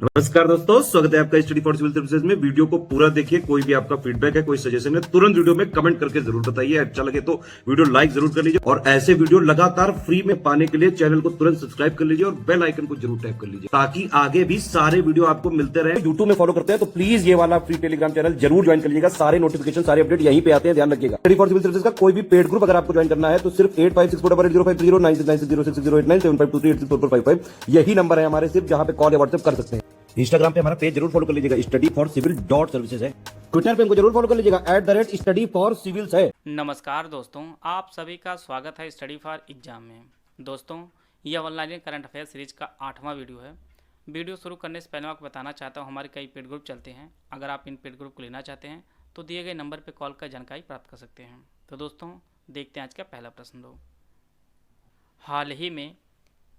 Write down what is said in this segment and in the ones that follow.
नमस्कार दोस्तों, स्वागत है आपका स्टडी फॉर सिविल सर्विसेज में। वीडियो को पूरा देखिए। कोई भी आपका फीडबैक है, कोई सजेशन है, तुरंत वीडियो में कमेंट करके जरूर बताइए। अच्छा लगे तो वीडियो लाइक जरूर कर लीजिए और ऐसे वीडियो लगातार फ्री में पाने के लिए चैनल को तुरंत सब्सक्राइब कर लीजिए और बेल आइकन को जरूर टैप कर लीजिए ताकि आगे भी सारे वीडियो आपको मिलते रहे। यूट्यूब में फॉलो करते हैं तो प्लीज ये वाला फ्री टेलीग्राम चैनल जरूर ज्वाइन कर लीजिएगा। सारे नोटिफिकेशन, सारे अपडेट यहीं पे आते हैं, ध्यान रखिएगा। स्टडी फॉर सिविल सर्विसेज का कोई भी पेड ग्रुप अगर आपको ज्वाइन करना है तो सिर्फ 856480560660897523864455 यही नंबर है हमारे, सिर्फ जहां पे कॉल या व्हाट्सएप कर सकते हैं। इंस्टाग्राम पे हमारा पेज जरूर फॉलो कर लीजिएगा, studyforcivil.services है। ट्विटर पे हमको जरूर फॉलो कर लीजिएगा, @studyforcivils है। नमस्कार दोस्तों, आप सभी का स्वागत है स्टडी फॉर एग्जाम में। दोस्तों, यह ऑनलाइन करंट अफेयर सीरीज का 8वां वीडियो है। वीडियो शुरू करने से पहले मैं आपको बताना चाहता हूं, हमारे कई पेड ग्रुप चलते हैं। अगर आप इन पेड ग्रुप को लेना चाहते हैं तो दिए गए नंबर पर कॉल कर जानकारी प्राप्त कर सकते हैं। तो दोस्तों, देखते हैं आज का पहला प्रश्न। दो, हाल ही में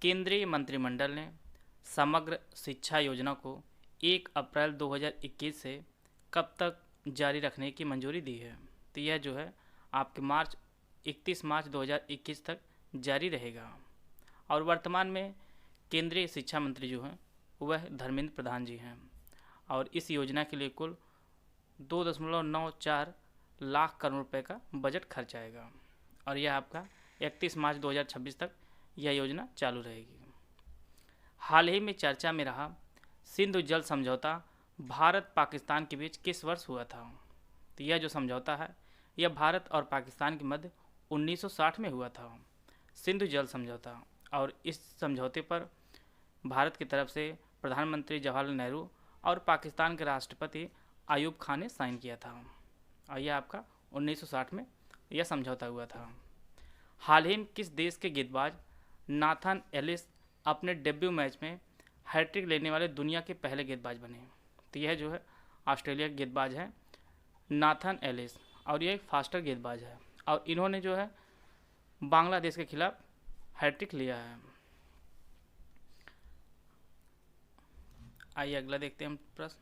केंद्रीय मंत्रिमंडल ने समग्र शिक्षा योजना को 1 अप्रैल 2021 से कब तक जारी रखने की मंजूरी दी है? तो यह जो है आपके 31 मार्च 2021 तक जारी रहेगा। और वर्तमान में केंद्रीय शिक्षा मंत्री जो हैं वह धर्मेंद्र प्रधान जी हैं और इस योजना के लिए कुल 2.94 लाख करोड़ रुपए का बजट खर्च आएगा और यह आपका 31 मार्च 2026 तक यह योजना चालू रहेगी। हाल ही में चर्चा में रहा सिंधु जल समझौता भारत पाकिस्तान के बीच किस वर्ष हुआ था? तो यह जो समझौता है यह भारत और पाकिस्तान के मध्य 1960 में हुआ था, सिंधु जल समझौता। और इस समझौते पर भारत की तरफ से प्रधानमंत्री जवाहरलाल नेहरू और पाकिस्तान के राष्ट्रपति अयूब खान ने साइन किया था और यह आपका 1960 में यह समझौता हुआ था। हाल ही में किस देश के गेंदबाज नाथन एलिस अपने डेब्यू मैच में हैट्रिक लेने वाले दुनिया के पहले गेंदबाज बने? तो यह जो है ऑस्ट्रेलिया के गेंदबाज है नाथन एलिस और यह एक फास्टर गेंदबाज है और इन्होंने जो है बांग्लादेश के खिलाफ हैट्रिक लिया है। आइए अगला देखते हैं हम प्रश्न।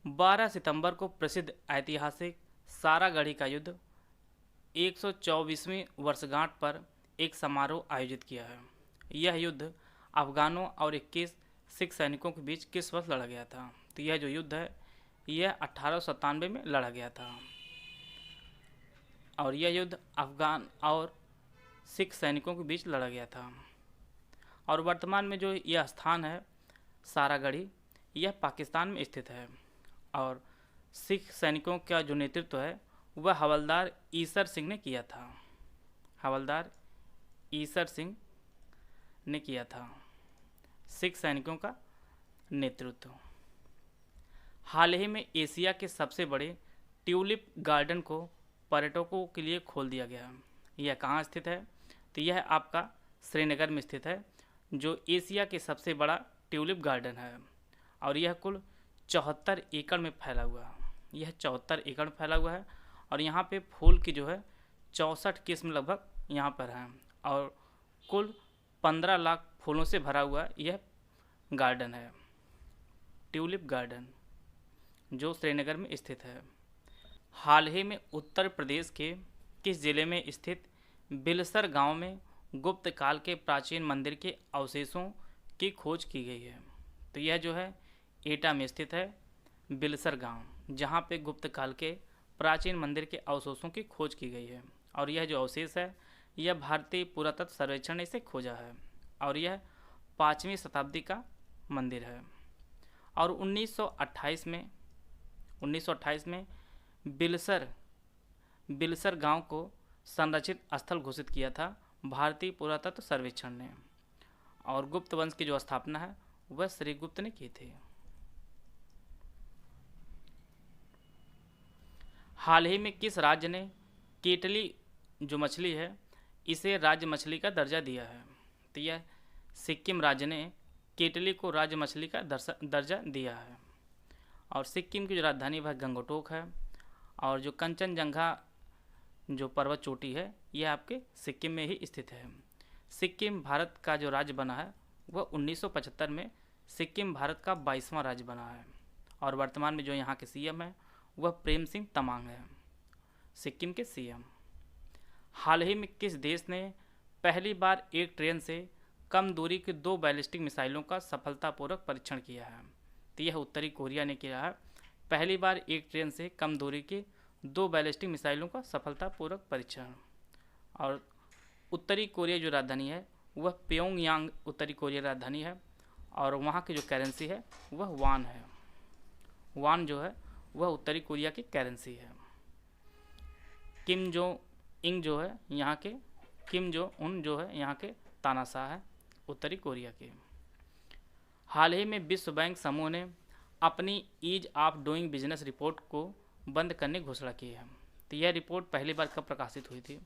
12 सितंबर को प्रसिद्ध ऐतिहासिक सारागढ़ी का युद्ध 124वीं वर्षगांठ पर एक समारोह आयोजित किया है। यह युद्ध अफगानों और 21 सिख सैनिकों के बीच किस वर्ष लड़ा गया था? तो यह जो युद्ध है यह 1897 में लड़ा गया था और यह युद्ध अफगान और सिख सैनिकों के बीच लड़ा गया था। और वर्तमान में जो यह स्थान है सारागढ़ी यह पाकिस्तान में स्थित है और सिख सैनिकों का जो नेतृत्व है वह हवलदार ईसर सिंह ने किया था। हवलदार ईसर सिंह ने किया था सिख सैनिकों का नेतृत्व। हाल ही में एशिया के सबसे बड़े ट्यूलिप गार्डन को पर्यटकों के लिए खोल दिया गया। यह कहाँ स्थित है? तो यह आपका श्रीनगर में स्थित है जो एशिया के सबसे बड़ा ट्यूलिप गार्डन है और यह कुल 74 एकड़ में फैला हुआ है। यह 74 एकड़ में फैला हुआ है और यहाँ पे फूल की जो है 64 किस्म लगभग यहाँ पर हैं और कुल 15 लाख फूलों से भरा हुआ यह गार्डन है, ट्यूलिप गार्डन, जो श्रीनगर में स्थित है। हाल ही में उत्तर प्रदेश के किस जिले में स्थित बिलसर गांव में गुप्त काल के प्राचीन मंदिर के अवशेषों की खोज की गई है? तो यह जो है एटा में स्थित है बिलसर गांव, जहां पे गुप्त काल के प्राचीन मंदिर के अवशेषों की खोज की गई है और यह जो अवशेष है यह भारतीय पुरातत्व सर्वेक्षण ने इसे खोजा है और यह 5वीं शताब्दी का मंदिर है। और 1928 में बिलसर गांव को संरक्षित स्थल घोषित किया था भारतीय पुरातत्व सर्वेक्षण ने और गुप्त वंश की जो स्थापना है वह श्रीगुप्त ने की थी। हाल ही में किस राज्य ने केटली जो मछली है इसे राज्य मछली का दर्जा दिया है? तो यह सिक्किम राज्य ने केटली को राज्य मछली का दर्जा दिया है और सिक्किम की जो राजधानी वह गंगटोक है और जो कंचनजंगा जो पर्वत चोटी है यह आपके सिक्किम में ही स्थित है। सिक्किम भारत का जो राज्य बना है वह 1975 में सिक्किम भारत का 22वां राज्य बना है और वर्तमान में जो यहाँ के सीएम है वह प्रेम सिंह तमांग है, सिक्किम के सीएम। हाल ही में किस देश ने पहली बार एक ट्रेन से कम दूरी के 2 बैलिस्टिक मिसाइलों का सफलतापूर्वक परीक्षण किया है। तो यह उत्तरी कोरिया ने किया है पहली बार एक ट्रेन से कम दूरी के 2 बैलिस्टिक मिसाइलों का सफलतापूर्वक परीक्षण। और उत्तरी कोरिया जो राजधानी है वह प्योंगयांग उत्तरी कोरिया राजधानी है, और वहाँ की जो करेंसी है वह वान है। वान जो है वह उत्तरी कोरिया की करेंसी है। किम जो इंग जो है यहाँ के किम जो उन जो है यहाँ के तानाशाह है उत्तरी कोरिया के। हाल ही में विश्व बैंक समूह ने अपनी ease of doing business report को बंद करने की घोषणा की है। तो यह रिपोर्ट पहली बार कब प्रकाशित हुई थी?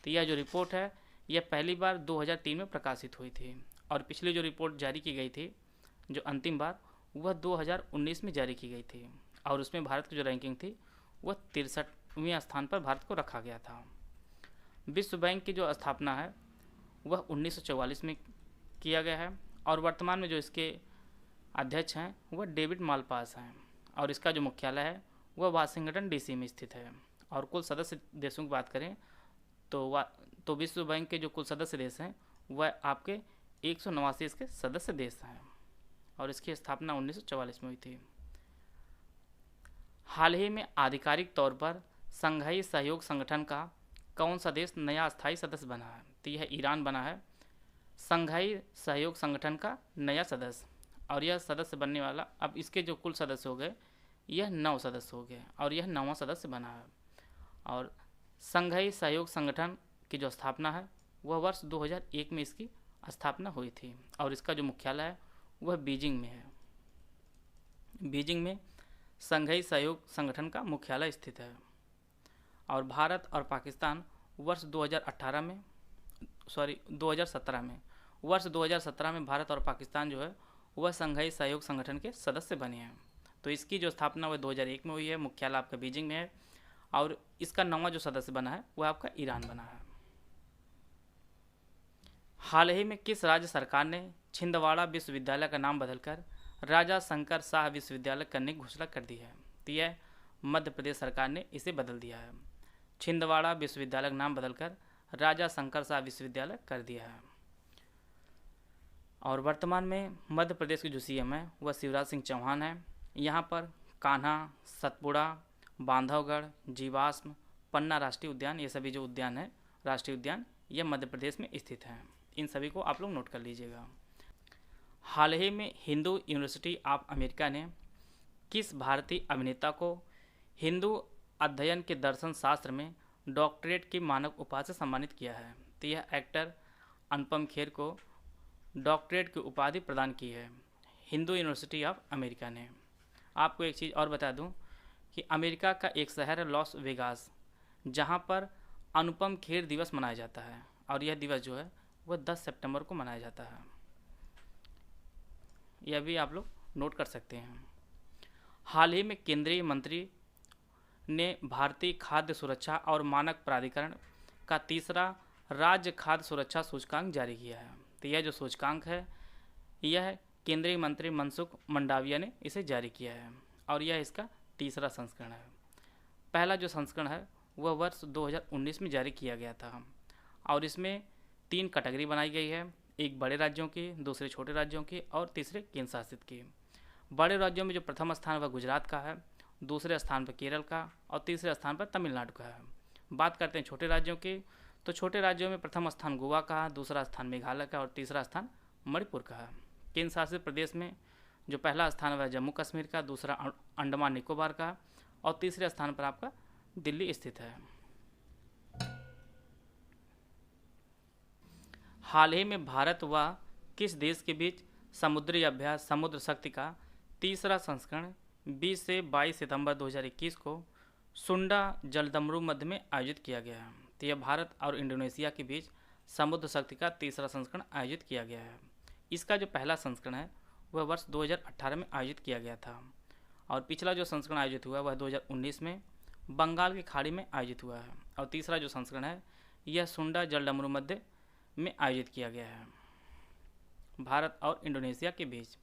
तो यह जो रिपोर्ट है यह पहली बार 2003 में प्रकाशित हुई थी, और पिछली जो रिपोर्ट जारी की गई थी जो अंतिम बार वह 2019 में जारी की गई थी, और उसमें भारत की जो रैंकिंग थी वह 63वें स्थान पर भारत को रखा गया था। विश्व बैंक की जो स्थापना है वह 1944 में किया गया है, और वर्तमान में जो इसके अध्यक्ष हैं वह डेविड मालपास हैं, और इसका जो मुख्यालय है वह वाशिंगटन डीसी में स्थित है। और कुल सदस्य देशों की बात करें तो विश्व बैंक के जो कुल सदस्य देश हैं वह आपके 189 इसके सदस्य देश हैं, और इसकी स्थापना 1944 में हुई थी। हाल ही में आधिकारिक तौर पर संघाई सहयोग संगठन का कौन सा देश नया स्थायी सदस्य बना है? तो यह ईरान बना है संघाई सहयोग संगठन का नया सदस्य, और यह सदस्य बनने वाला, अब इसके जो कुल सदस्य हो गए यह 9 सदस्य हो गए, और यह 9वां सदस्य बना है। और संघाई सहयोग संगठन की जो स्थापना है वह वर्ष 2001 में इसकी स्थापना हुई थी, और इसका जो मुख्यालय है वह बीजिंग में है। बीजिंग में संघाई सहयोग संगठन का मुख्यालय स्थित है। और भारत और पाकिस्तान वर्ष 2017 में भारत और पाकिस्तान जो है वह संघाई सहयोग संगठन के सदस्य बने हैं। तो इसकी जो स्थापना वह 2001 में हुई है, मुख्यालय आपका बीजिंग में है, और इसका 9वां जो सदस्य बना है वह आपका ईरान बना है। हाल ही में किस राज्य सरकार ने छिंदवाड़ा विश्वविद्यालय का नाम बदलकर राजा शंकर शाह विश्वविद्यालय करने की घोषणा कर दी है? तो यह मध्य प्रदेश सरकार ने इसे बदल दिया है। छिंदवाड़ा विश्वविद्यालय का नाम बदलकर राजा शंकर शाह विश्वविद्यालय कर दिया है। और वर्तमान में मध्य प्रदेश के जो सीएम है वह शिवराज सिंह चौहान है। यहाँ पर कान्हा, सतपुड़ा, बांधवगढ़, जीवाश्म, पन्ना राष्ट्रीय उद्यान, ये सभी जो उद्यान है राष्ट्रीय उद्यान, यह मध्य प्रदेश में स्थित हैं। इन सभी को आप लोग नोट कर लीजिएगा। हाल ही में हिंदू यूनिवर्सिटी ऑफ अमेरिका ने किस भारतीय अभिनेता को हिंदू अध्ययन के दर्शन शास्त्र में डॉक्टरेट की मानक उपाधि से सम्मानित किया है? तो यह एक्टर अनुपम खेर को डॉक्टरेट की उपाधि प्रदान की है हिंदू यूनिवर्सिटी ऑफ अमेरिका ने। आपको एक चीज़ और बता दूं कि अमेरिका का एक शहर है लॉस वेगास, जहां पर अनुपम खेर दिवस मनाया जाता है, और यह दिवस जो है वह 10 सितंबर को मनाया जाता है। यह भी आप लोग नोट कर सकते हैं। हाल ही में केंद्रीय मंत्री ने भारतीय खाद्य सुरक्षा और मानक प्राधिकरण का 3रा राज्य खाद्य सुरक्षा सूचकांक जारी किया है। तो यह जो सूचकांक है यह केंद्रीय मंत्री मनसुख मंडाविया ने इसे जारी किया है, और यह इसका 3रा संस्करण है। पहला जो संस्करण है वह वर्ष 2019 में जारी किया गया था, और इसमें 3 कैटेगरी बनाई गई है, एक बड़े राज्यों की, दूसरे छोटे राज्यों की, और तीसरे केंद्र शासित की। बड़े राज्यों में जो प्रथम स्थान वह गुजरात का है, दूसरे स्थान पर केरल का, और तीसरे स्थान पर तमिलनाडु का है। बात करते हैं छोटे राज्यों की, तो छोटे राज्यों में प्रथम स्थान गोवा का है, दूसरा स्थान मेघालय का, और तीसरा स्थान मणिपुर का है। केंद्र शासित प्रदेश में जो पहला स्थान है वह जम्मू कश्मीर का, दूसरा अंडमान निकोबार का, और तीसरे स्थान पर आपका दिल्ली स्थित है। हाल ही में भारत व किस देश के बीच समुद्री अभ्यास समुद्र शक्ति का 3रा संस्करण 20 से 22 सितंबर 2021 को सुंडा जलदमरू मध्य में आयोजित किया गया है? तो यह भारत और इंडोनेशिया के बीच समुद्र शक्ति का 3रा संस्करण आयोजित किया गया है। इसका जो पहला संस्करण है वह वर्ष 2018 में आयोजित किया गया था, और पिछला जो संस्करण आयोजित हुआ वह 2019 में बंगाल की खाड़ी में आयोजित हुआ है, और तीसरा जो संस्करण है यह सुंडा जलदमरू मध्य में आयोजित किया गया है भारत और इंडोनेशिया के बीच।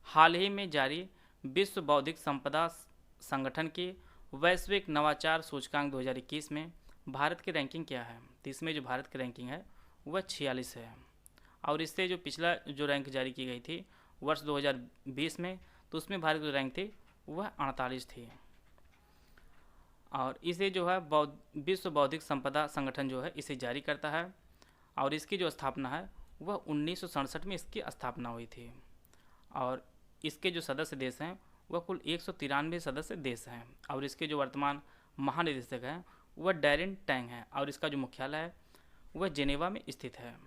हाल ही में जारी विश्व बौद्धिक संपदा संगठन की वैश्विक नवाचार सूचकांक 2021 में भारत की रैंकिंग क्या है? तो इसमें जो भारत की रैंकिंग है वह 46 है, और इससे जो पिछला जो रैंक जारी की गई थी वर्ष 2020 में, तो उसमें भारत की जो रैंक थी वह 48 थी। और इसे जो है विश्व बौद्धिक संपदा संगठन जो है इसे जारी करता है, और इसकी जो स्थापना है वह 1967 में इसकी स्थापना हुई थी। और इसके जो सदस्य देश हैं वह कुल 193 सदस्य देश हैं, और इसके जो वर्तमान महानिदेशक हैं वह डैरेन टैंग हैं, और इसका जो मुख्यालय है वह जेनेवा में स्थित है।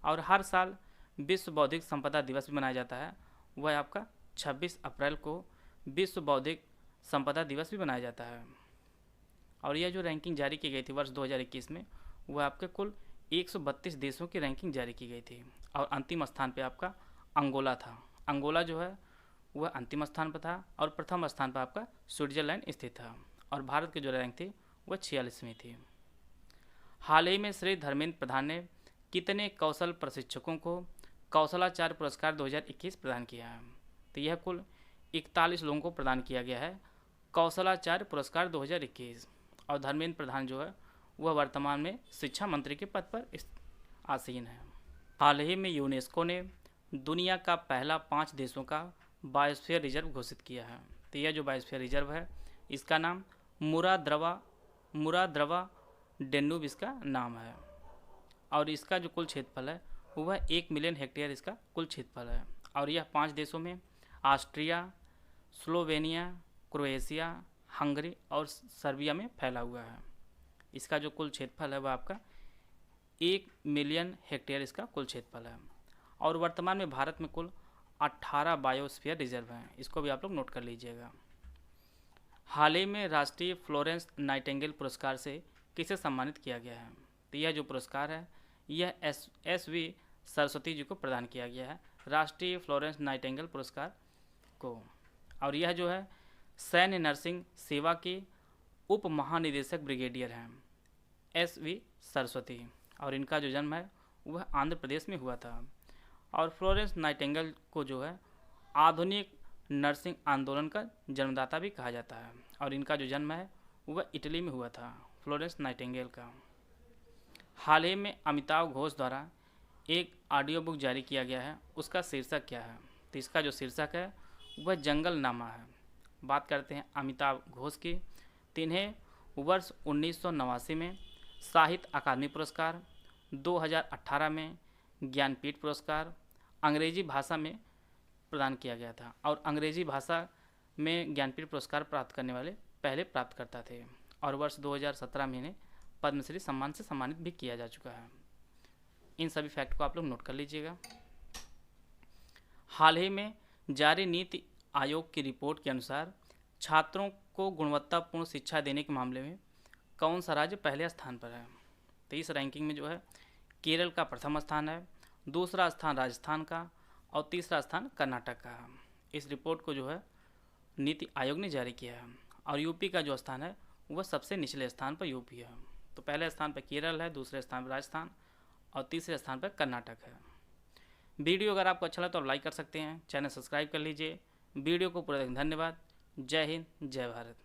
और हर साल विश्व बौद्धिक संपदा दिवस भी मनाया जाता है, वह आपका 26 अप्रैल को विश्व बौद्धिक संपदा दिवस भी मनाया जाता है। और यह जो रैंकिंग जारी की गई थी वर्ष 2021 में, वह आपके कुल 132 देशों की रैंकिंग जारी की गई थी, और अंतिम स्थान पे आपका अंगोला था। अंगोला जो है वह अंतिम स्थान पर था, और प्रथम स्थान पर आपका स्विट्जरलैंड स्थित था, और भारत की जो रैंक थी वह 46वीं थी। हाल ही में श्री धर्मेंद्र प्रधान ने कितने कौशल प्रशिक्षकों को कौशलाचार्य पुरस्कार 2021 प्रदान किया है? तो यह कुल 41 लोगों को प्रदान किया गया है कौशलाचार्य पुरस्कार 2021। और धर्मेंद्र प्रधान जो है वह वर्तमान में शिक्षा मंत्री के पद पर आसीन है। हाल ही में यूनेस्को ने दुनिया का पहला 5 देशों का बायोस्फीयर रिजर्व घोषित किया है। तो यह जो बायोस्फीयर रिजर्व है इसका नाम मुराद्रवा डेन्यूब इसका नाम है, और इसका जो कुल क्षेत्रफल है वह 1 मिलियन हेक्टेयर इसका कुल क्षेत्रफल है। और यह 5 देशों में ऑस्ट्रिया, स्लोवेनिया, क्रोएशिया, हंगरी और सर्बिया में फैला हुआ है। इसका जो कुल क्षेत्रफल है वह आपका 1 मिलियन हेक्टेयर इसका कुल क्षेत्रफल है। और वर्तमान में भारत में कुल 18 बायोस्फीयर रिजर्व हैं, इसको भी आप लोग नोट कर लीजिएगा। हाल ही में राष्ट्रीय फ्लोरेंस नाइटिंगेल पुरस्कार से किसे सम्मानित किया गया है? तो यह जो पुरस्कार है यह SV सरस्वती जी को प्रदान किया गया है, राष्ट्रीय फ्लोरेंस नाइटिंगेल पुरस्कार को। और यह जो है सैन्य नर्सिंग सेवा के उप महानिदेशक ब्रिगेडियर हैं SV सरस्वती, और इनका जो जन्म है वह आंध्र प्रदेश में हुआ था। और फ्लोरेंस नाइटिंगेल को जो है आधुनिक नर्सिंग आंदोलन का जन्मदाता भी कहा जाता है, और इनका जो जन्म है वह इटली में हुआ था, फ्लोरेंस नाइटिंगेल का। हाल ही में अमिताभ घोष द्वारा एक ऑडियो बुक जारी किया गया है, उसका शीर्षक क्या है? तो इसका जो शीर्षक है वह जंगल नामा है। बात करते हैं अमिताभ घोष की। इन्हें वर्ष 1989 में साहित्य अकादमी पुरस्कार, 2018 में ज्ञानपीठ पुरस्कार अंग्रेजी भाषा में प्रदान किया गया था, और अंग्रेजी भाषा में ज्ञानपीठ पुरस्कार प्राप्त करने वाले पहले प्राप्तकर्ता थे। और वर्ष 2017 में इन्हें पद्मश्री सम्मान से सम्मानित भी किया जा चुका है। इन सभी फैक्ट को आप लोग नोट कर लीजिएगा। हाल ही में जारी नीति आयोग की रिपोर्ट के अनुसार छात्रों को गुणवत्तापूर्ण शिक्षा देने के मामले में कौन सा राज्य पहले स्थान पर है? तो इस रैंकिंग में जो है केरल का प्रथम स्थान है, दूसरा स्थान राजस्थान का, और तीसरा स्थान कर्नाटक का है। इस रिपोर्ट को जो है नीति आयोग ने जारी किया है। और यूपी का जो स्थान है वह सबसे निचले स्थान पर यूपी है। तो पहले स्थान पर केरल है, दूसरे स्थान पर राजस्थान, और तीसरे स्थान पर कर्नाटक है। वीडियो अगर आपको अच्छा लगा तो लाइक कर सकते हैं, चैनल सब्सक्राइब कर लीजिए। वीडियो को पूरा देखने धन्यवाद। जय हिंद, जय भारत।